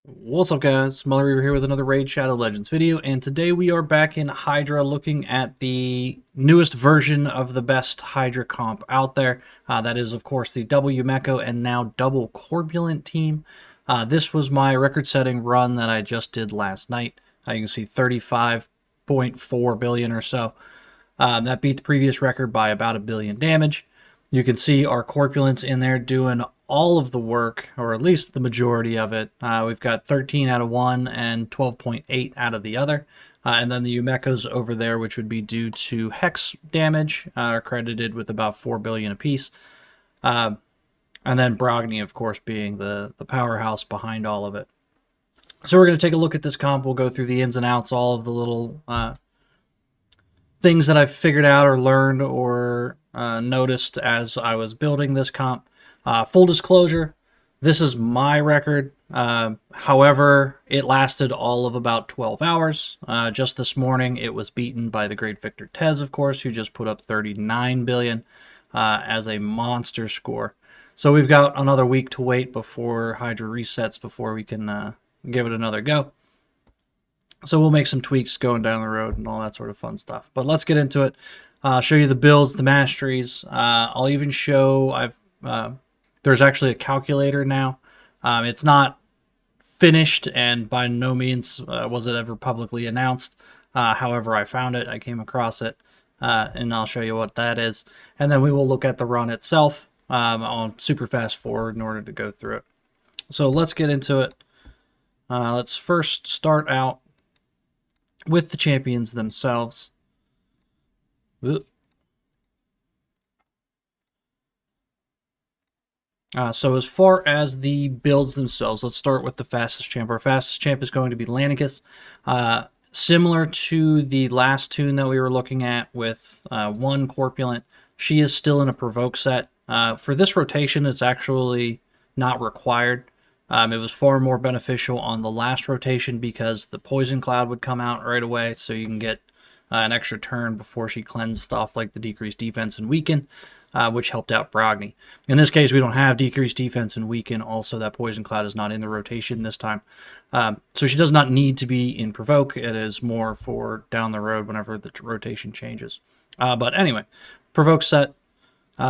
What's up, guys? Mother Reaver here with another Raid Shadow Legends video, and today we are back in Hydra looking at the newest version of the best Hydra comp out there. That is, of course, the double Umeko and now double Corpulent team. This was my record-setting run that I just did last night. You can see 35.4 billion or so. That beat the previous record by about 1 billion damage. You can see our Corpulents in there doing all of the work, or at least the majority of it. We've got 13 out of one and 12.8 out of the other. And then the Umekos over there, which would be due to Hex damage, are credited with about 4 billion apiece. And then Brogni, of course, being the powerhouse behind all of it. So we're going to take a look at this comp. We'll go through the ins and outs, all of the little things that I've figured out or learned or noticed as I was building this comp. Full disclosure, this is my record. However, it lasted all of about 12 hours. Just this morning, it was beaten by the great Victor Tez, of course, who just put up 39 billion as a monster score. So we've got another week to wait before Hydra resets before we can give it another go. So we'll make some tweaks going down the road and all that sort of fun stuff. But let's get into it. I'll show you the builds, the masteries. I'll even show there's actually a calculator now. It's not finished, and by no means was it ever publicly announced. However, I found it. I came across it, and I'll show you what that is. And then we will look at the run itself. I'll super fast forward in order to go through it. So let's get into it. Let's first start out with the champions themselves. So as far as the builds themselves, let's start with the fastest champ. Our fastest champ is going to be Lanicus. Similar to the last tune that we were looking at with one Corpulent, she is still in a provoke set. For this rotation, it's actually not required. It was far more beneficial on the last rotation because the Poison Cloud would come out right away, so you can get an extra turn before she cleansed stuff like the decreased defense and weaken, which helped out Brogni. In this case, we don't have decreased defense and weaken. Also, that Poison Cloud is not in the rotation this time. So she does not need to be in provoke. It is more for down the road whenever the rotation changes. But anyway, provoke set.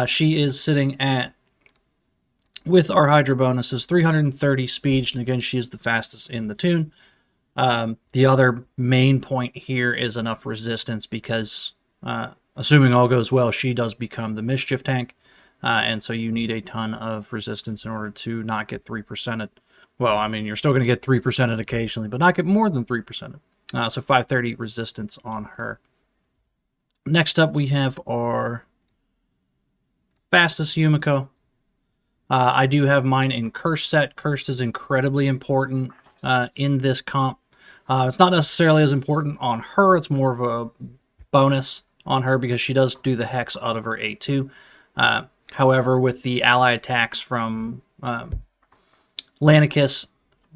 She is sitting at, with our Hydra bonuses, 330 speed, and again, she is the fastest in the tune. The other main point here is enough resistance because, assuming all goes well, she does become the mischief tank, and so you need a ton of resistance in order to not get 3%. Well, I mean, you're still going to get 3% occasionally, but not get more than 3%. So 530 resistance on her. Next up, we have our fastest Umeko. I do have mine in Cursed set. Cursed is incredibly important in this comp. It's not necessarily as important on her. It's more of a bonus on her because she does do the Hex out of her A2. However, with the ally attacks from Lanicus,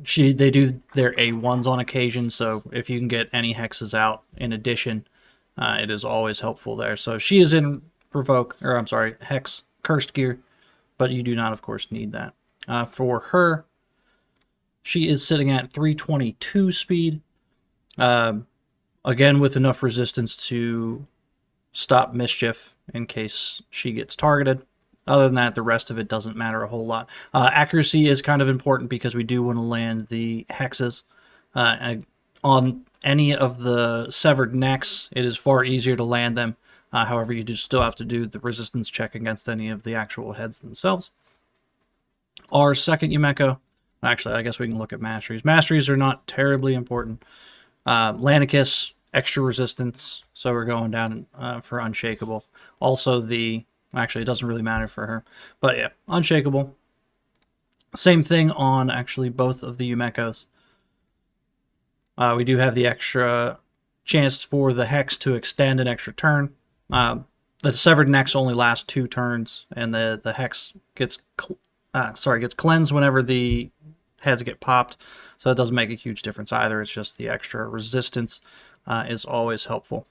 they do their A1s on occasion, so if you can get any Hexes out in addition, it is always helpful there. So she is in Hex Cursed gear, but you do not, of course, need that. For her, she is sitting at 322 speed. Again, with enough resistance to stop mischief in case she gets targeted. Other than that, the rest of it doesn't matter a whole lot. Accuracy is kind of important because we do want to land the hexes. On any of the severed necks, it is far easier to land them. However, you do still have to do the resistance check against any of the actual heads themselves. Our second Umeko, actually, I guess we can look at masteries. Masteries are not terribly important. Lanicus, extra resistance, so we're going down for Unshakable. Also, actually, it doesn't really matter for her, but yeah, Unshakable. Same thing on actually both of the Umekos. We do have the extra chance for the Hex to extend an extra turn. The severed necks only last 2 turns, and the Hex gets cleansed whenever the heads get popped, so it doesn't make a huge difference either. It's just the extra resistance is always helpful.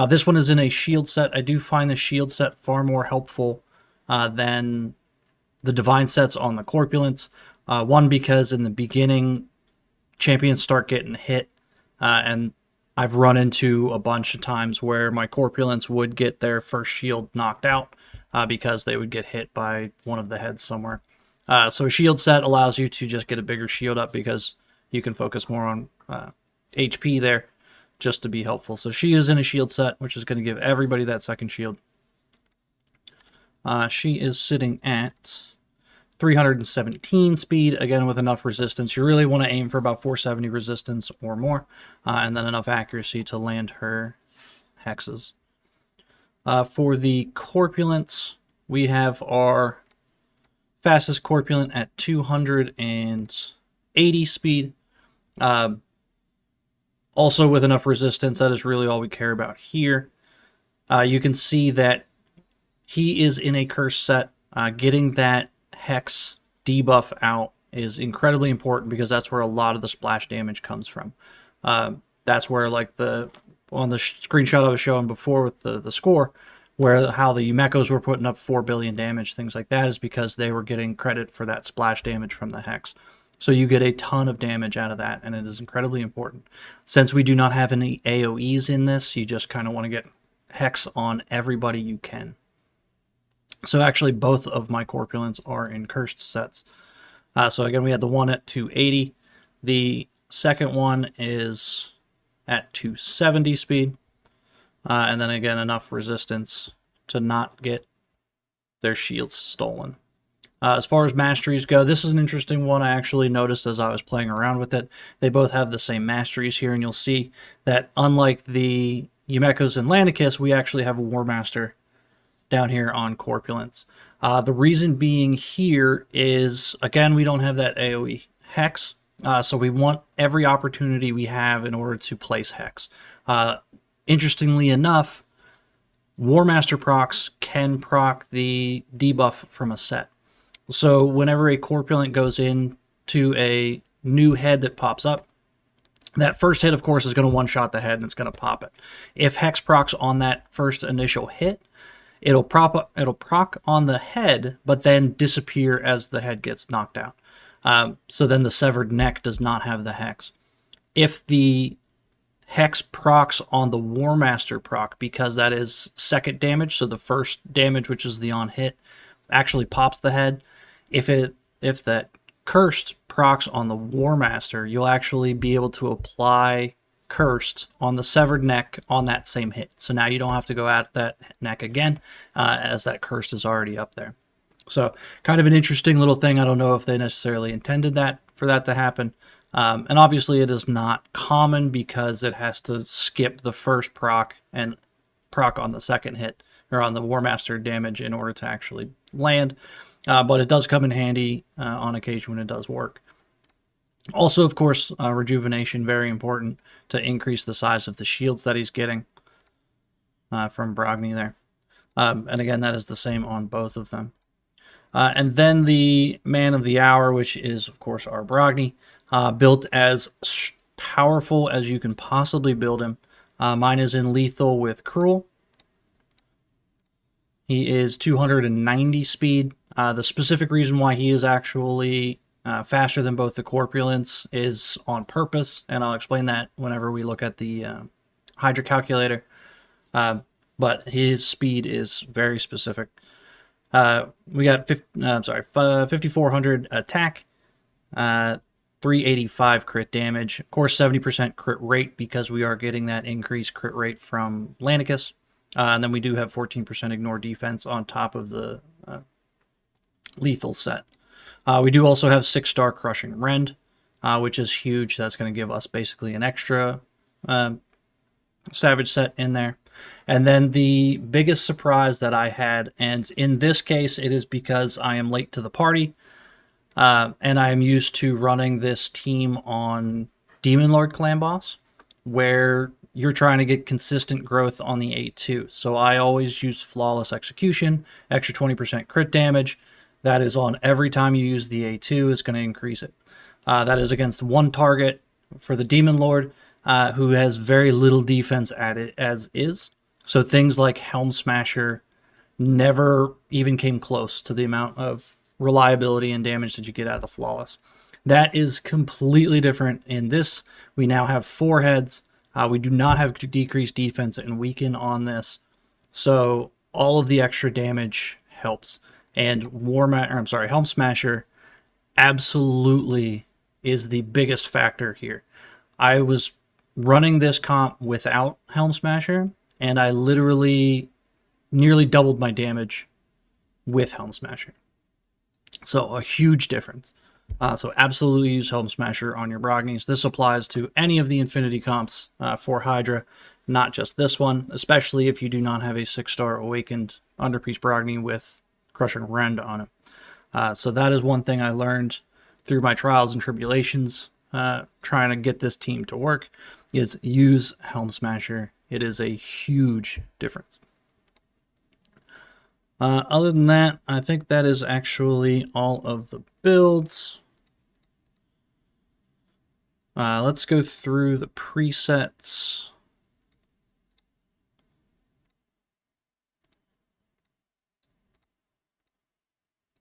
This one is in a shield set. I do find the shield set far more helpful than the divine sets on the Corpulents. One, because in the beginning champions start getting hit, and I've run into a bunch of times where my Corpulents would get their first shield knocked out because they would get hit by one of the heads somewhere. So a shield set allows you to just get a bigger shield up because you can focus more on HP there just to be helpful. So she is in a shield set, which is going to give everybody that second shield. She is sitting at 317 speed, again with enough resistance. You really want to aim for about 470 resistance or more, and then enough accuracy to land her hexes. For the Corpulents, we have our fastest Corpulent at 280 speed. Also with enough resistance, that is really all we care about here. You can see that he is in a curse set. Getting that hex debuff out is incredibly important because that's where a lot of the splash damage comes from. That's where, like on the screenshot I was showing before with the score, where how the Yumekos were putting up 4 billion damage, things like that, is because they were getting credit for that splash damage from the hex. So you get a ton of damage out of that, and it is incredibly important. Since we do not have any AoEs in this, you just kind of want to get hex on everybody you can. So actually both of my Corpulents are in cursed sets. So again, we had the one at 280. The second one is at 270 speed. And then again, enough resistance to not get their shields stolen. As far as masteries go, this is an interesting one I actually noticed as I was playing around with it. They both have the same masteries here, and you'll see that unlike the Yumekos and Landicus, we actually have a War Master down here on Corpulents. The reason being here is, again, we don't have that AoE hex, so we want every opportunity we have in order to place hex. Interestingly enough, War Master procs can proc the debuff from a set. So whenever a Corpulent goes into a new head that pops up, that first hit, of course, is going to one-shot the head and it's going to pop it. If hex procs on that first initial hit, it'll proc on the head, but then disappear as the head gets knocked out. So then the severed neck does not have the hex. If the hex procs on the War Master proc, because that is second damage, so the first damage, which is the on hit, actually pops the head. If that cursed procs on the War Master, you'll actually be able to apply cursed on the severed neck on that same hit. So now you don't have to go at that neck again, as that cursed is already up there. So kind of an interesting little thing. I don't know if they necessarily intended for that to happen. And obviously it is not common because it has to skip the first proc and proc on the second hit, or on the War Master damage, in order to actually land. But it does come in handy on occasion when it does work. Also, of course, rejuvenation, very important to increase the size of the shields that he's getting from Brogni there. And again, that is the same on both of them. And then the Man of the Hour, which is, of course, our Brogni, built as powerful as you can possibly build him. Mine is in lethal with Cruel. He is 290 speed. The specific reason why he is actually faster than both the Corpulents is on purpose, and I'll explain that whenever we look at the Hydra Calculator. But his speed is very specific. We got 5,400 attack, 385 crit damage. Of course, 70% crit rate because we are getting that increased crit rate from Landicus. And then we do have 14% ignore defense on top of the lethal set. We do also have 6-star Crushing Rend, which is huge. That's going to give us basically an extra Savage set in there. And then the biggest surprise that I had, and in this case it is because I am late to the party, and I am used to running this team on Demon Lord Clan Boss, where you're trying to get consistent growth on the A2. So I always use Flawless Execution, extra 20% crit damage. That is on every time you use the A2, is going to increase it. That is against one target for the Demon Lord, who has very little defense at it as is. So things like Helm Smasher never even came close to the amount of reliability and damage that you get out of the Flawless. That is completely different. In this, we now have 4 heads. We do not have decreased defense and weaken on this. So all of the extra damage helps. And Helm Smasher absolutely is the biggest factor here. I was running this comp without Helm Smasher, and I literally nearly doubled my damage with Helm Smasher. So a huge difference. So absolutely use Helm Smasher on your Brognies. This applies to any of the Infinity comps for Hydra, not just this one, especially if you do not have a 6-star Awakened Underpiece Brogni with Crushing Rend on it. So that is one thing I learned through my trials and tribulations trying to get this team to work, is use Helm Smasher. It is a huge difference. Other than that, I think that is actually all of the builds. Let's go through the presets.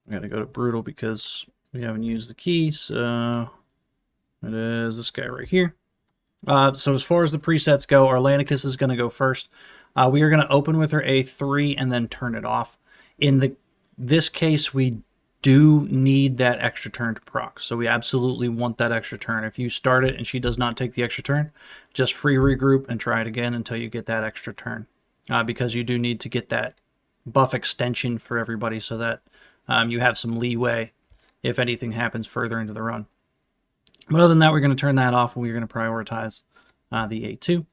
I'm going to go to Brutal because we haven't used the key, so it is this guy right here. So as far as the presets go, our Lanicus is going to go first. We are going to open with her A3 and then turn it off. In this case, we do need that extra turn to proc, so we absolutely want that extra turn. If you start it and she does not take the extra turn, just free regroup and try it again until you get that extra turn, because you do need to get that buff extension for everybody so that you have some leeway if anything happens further into the run. But other than that, we're going to turn that off and we're going to prioritize the A2.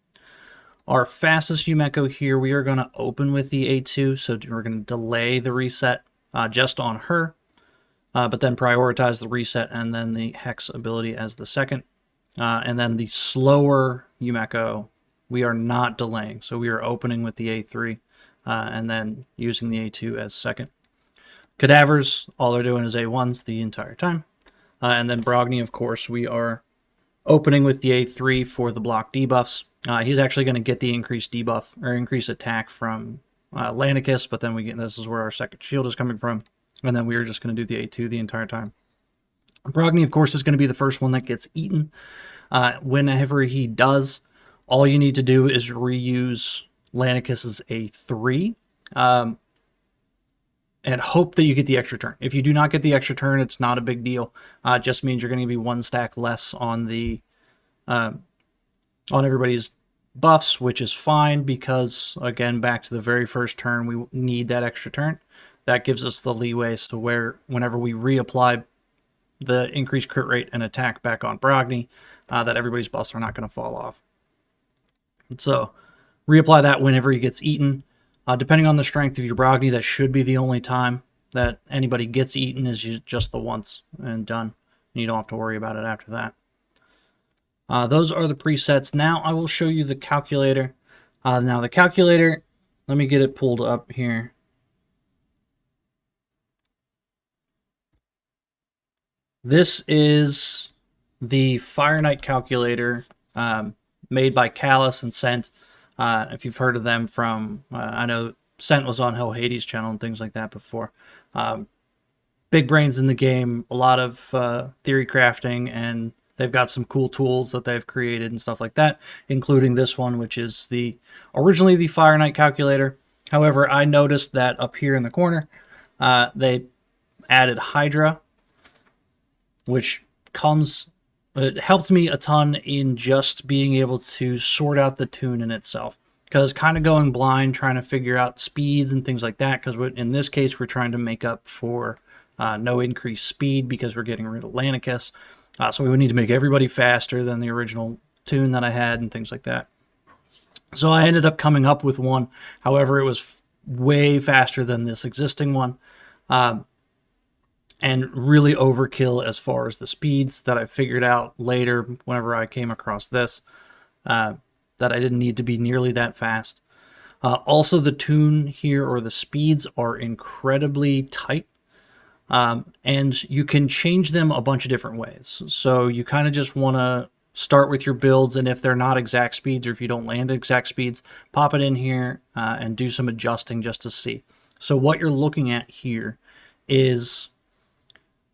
Our fastest Yumeko here, we are going to open with the A2, so we're going to delay the reset just on her, but then prioritize the reset and then the Hex ability as the second. And then the slower Yumeko, we are not delaying, so we are opening with the A3 and then using the A2 as second. Cadavers, all they're doing is A1s the entire time. And then Brogni, of course, we are opening with the A3 for the block debuffs. He's actually going to get the increased debuff or increased attack from Lanicus, but then this is where our second shield is coming from. And then we are just going to do the A2 the entire time. Brogni, of course, is going to be the first one that gets eaten. Whenever he does, all you need to do is reuse Lanicus's A3 and hope that you get the extra turn. If you do not get the extra turn, it's not a big deal. It just means you're going to be 1 stack less on the on everybody's buffs, which is fine because, again, back to the very first turn, we need that extra turn. That gives us the leeway as to where, whenever we reapply the increased crit rate and attack back on Brogni, that everybody's buffs are not going to fall off. So reapply that whenever he gets eaten. Depending on the strength of your Brogni, that should be the only time that anybody gets eaten, is just the once and done. And you don't have to worry about it after that. Those are the presets. Now I will show you the calculator. Now the calculator, let me get it pulled up here. This is the Fire Knight calculator made by Callus and Scent. If you've heard of them from, I know Scent was on Hell Hades' channel and things like that before. Big brains in the game, a lot of theory crafting, and they've got some cool tools that they've created and stuff like that, including this one, which is originally the Fire Knight calculator. However, I noticed that up here in the corner, they added Hydra, which it helped me a ton in just being able to sort out the tune in itself. Because kind of going blind, trying to figure out speeds and things like that, because in this case, we're trying to make up for no increased speed because we're getting rid of Lanicus. So we would need to make everybody faster than the original tune that I had and things like that. So I ended up coming up with one. However, it was way faster than this existing one. And really overkill as far as the speeds that I figured out later whenever I came across this, that I didn't need to be nearly that fast. Also, the tune here, or the speeds, are incredibly tight. And you can change them a bunch of different ways. So you kind of just want to start with your builds, and if they're not exact speeds, or if you don't land exact speeds, pop it in here and do some adjusting just to see. So what you're looking at here is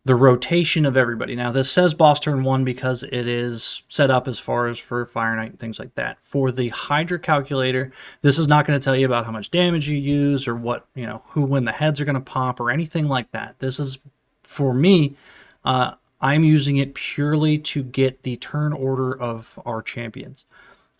the rotation of everybody. Now, this says boss turn 1 because it is set up as far as for Fire Knight and things like that. For the Hydra Calculator, this is not going to tell you about how much damage you use or what, when the heads are going to pop or anything like that. This is, for me, I'm using it purely to get the turn order of our champions.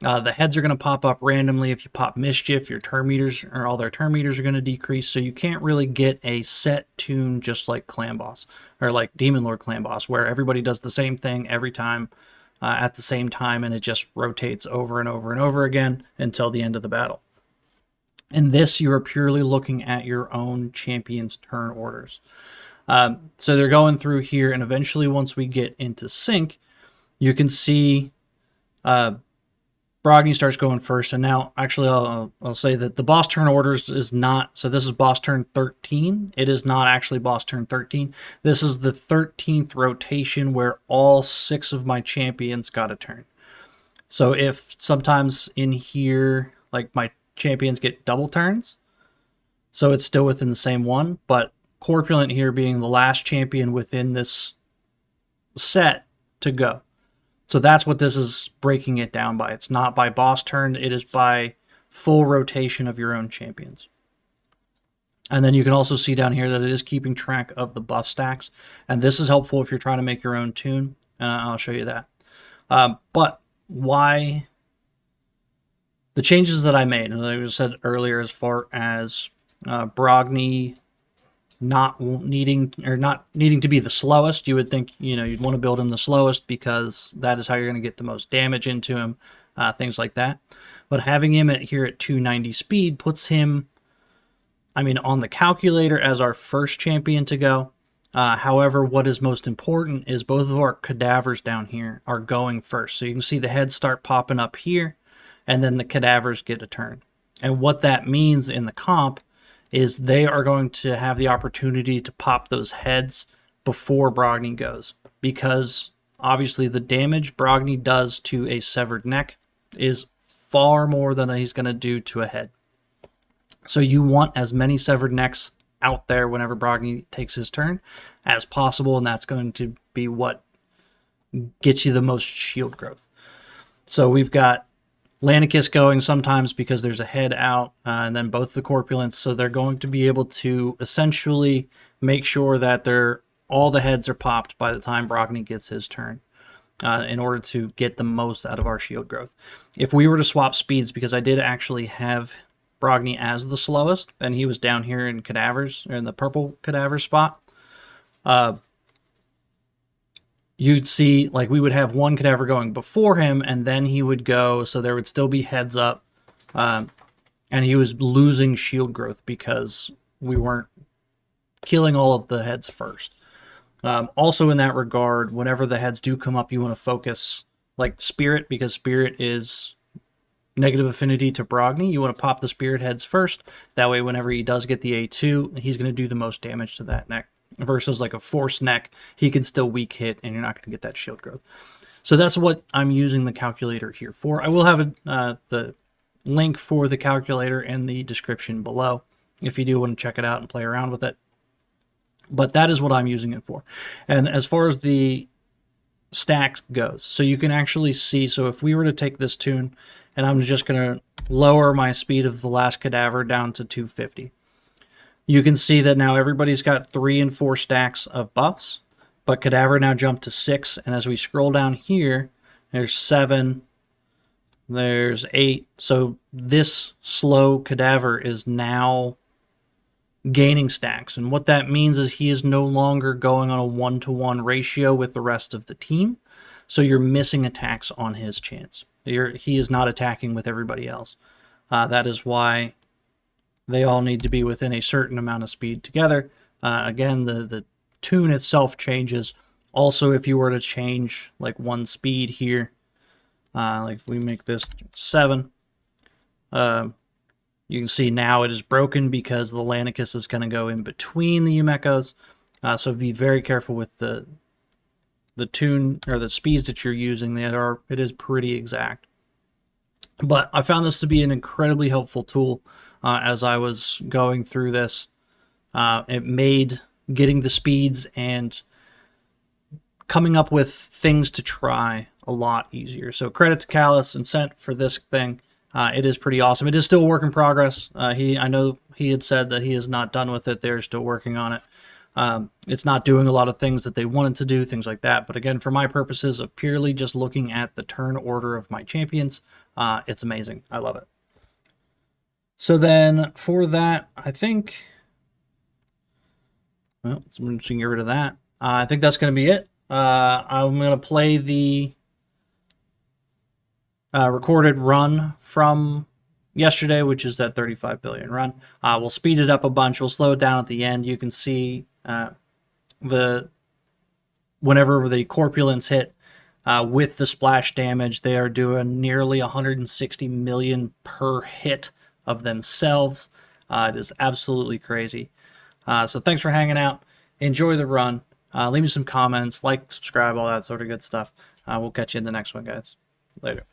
The heads are going to pop up randomly. If you pop Mischief, your turn meters, or all their turn meters are going to decrease, so you can't really get a set tune just like Clan Boss, or like Demon Lord Clan Boss, where everybody does the same thing every time at the same time, and it just rotates over and over and over again until the end of the battle. In this, you are purely looking at your own champion's turn orders. So they're going through here, and eventually once we get into sync, you can see Brogni starts going first, and now, actually, I'll say that the boss turn orders is not, so this is boss turn 13. It is not actually boss turn 13. This is the 13th rotation where all 6 of my champions got a turn. So if sometimes in here, like my champions get double turns, so it's still within the same one, but Corpulent here being the last champion within this set to go. So that's what this is breaking it down by. It's not by boss turn, it is by full rotation of your own champions. And then you can also see down here that it is keeping track of the buff stacks. And this is helpful if you're trying to make your own tune. And I'll show you that. But why the changes that I made, and like I said earlier, as far as Brogni not needing to be the slowest, you would think you'd want to build him the slowest because that is how you're going to get the most damage into him, things like that. But having him here at 290 speed puts him, on the calculator as our first champion to go. However, what is most important is both of our cadavers down here are going first. So you can see the heads start popping up here, and then the cadavers get a turn. And what that means in the comp is they are going to have the opportunity to pop those heads before Brogni goes. Because obviously the damage Brogni does to a severed neck is far more than he's going to do to a head. So you want as many severed necks out there whenever Brogni takes his turn as possible, and that's going to be what gets you the most shield growth. So we've got Lanicus going sometimes because there's a head out, and then both the Corpulents, so they're going to be able to essentially make sure that all the heads are popped by the time Brogni gets his turn in order to get the most out of our shield growth. If we were to swap speeds, because I did actually have Brogni as the slowest, and he was down here in cadavers, or in the purple cadaver spot, you'd see, like, we would have one cadaver going before him, and then he would go, so there would still be heads up, and he was losing shield growth because we weren't killing all of the heads first. Also in that regard, whenever the heads do come up, you want to focus, like, Spirit, because Spirit is negative affinity to Brogni. You want to pop the Spirit heads first. That way, whenever he does get the A2, he's going to do the most damage to that neck. Versus like a Force neck, he can still weak hit, and you're not going to get that shield growth. So that's what I'm using the calculator here for. I will have the link for the calculator in the description below if you do want to check it out and play around with it. But that is what I'm using it for. And as far as the stacks goes, so you can actually see, so if we were to take this tune, and I'm just going to lower my speed of the last cadaver down to 250. You can see that now everybody's got 3 and 4 stacks of buffs, but Cadaver now jumped to 6, and as we scroll down here, there's 7, there's 8. So this slow Cadaver is now gaining stacks, and what that means is he is no longer going on a 1-to-1 ratio with the rest of the team, so you're missing attacks on his chance. He is not attacking with everybody else. That is why they all need to be within a certain amount of speed together. Again, the tune itself changes. Also, if you were to change like one speed here, like if we make this 7, you can see now it is broken because the Lanicus is going to go in between the Umekos. So be very careful with the tune or the speeds that you're using. It is pretty exact. But I found this to be an incredibly helpful tool as I was going through this. It made getting the speeds and coming up with things to try a lot easier. So credit to Callus and Cent for this thing. It is pretty awesome. It is still a work in progress. I know he had said that he is not done with it. They're still working on it. It's not doing a lot of things that they wanted to do, things like that. But again, for my purposes of purely just looking at the turn order of my champions, it's amazing. I love it. So then for that, I think, well, I'm just going to get rid of that. I think that's going to be it. I'm going to play the recorded run from yesterday, which is that 35 billion run. We'll speed it up a bunch. We'll slow it down at the end. You can see whenever the Corpulents hit with the splash damage, they are doing nearly 160 million per hit of themselves. It is absolutely crazy. So thanks for hanging out. Enjoy the run. Leave me some comments, like, subscribe, all that sort of good stuff. We'll catch you in the next one, guys. Later.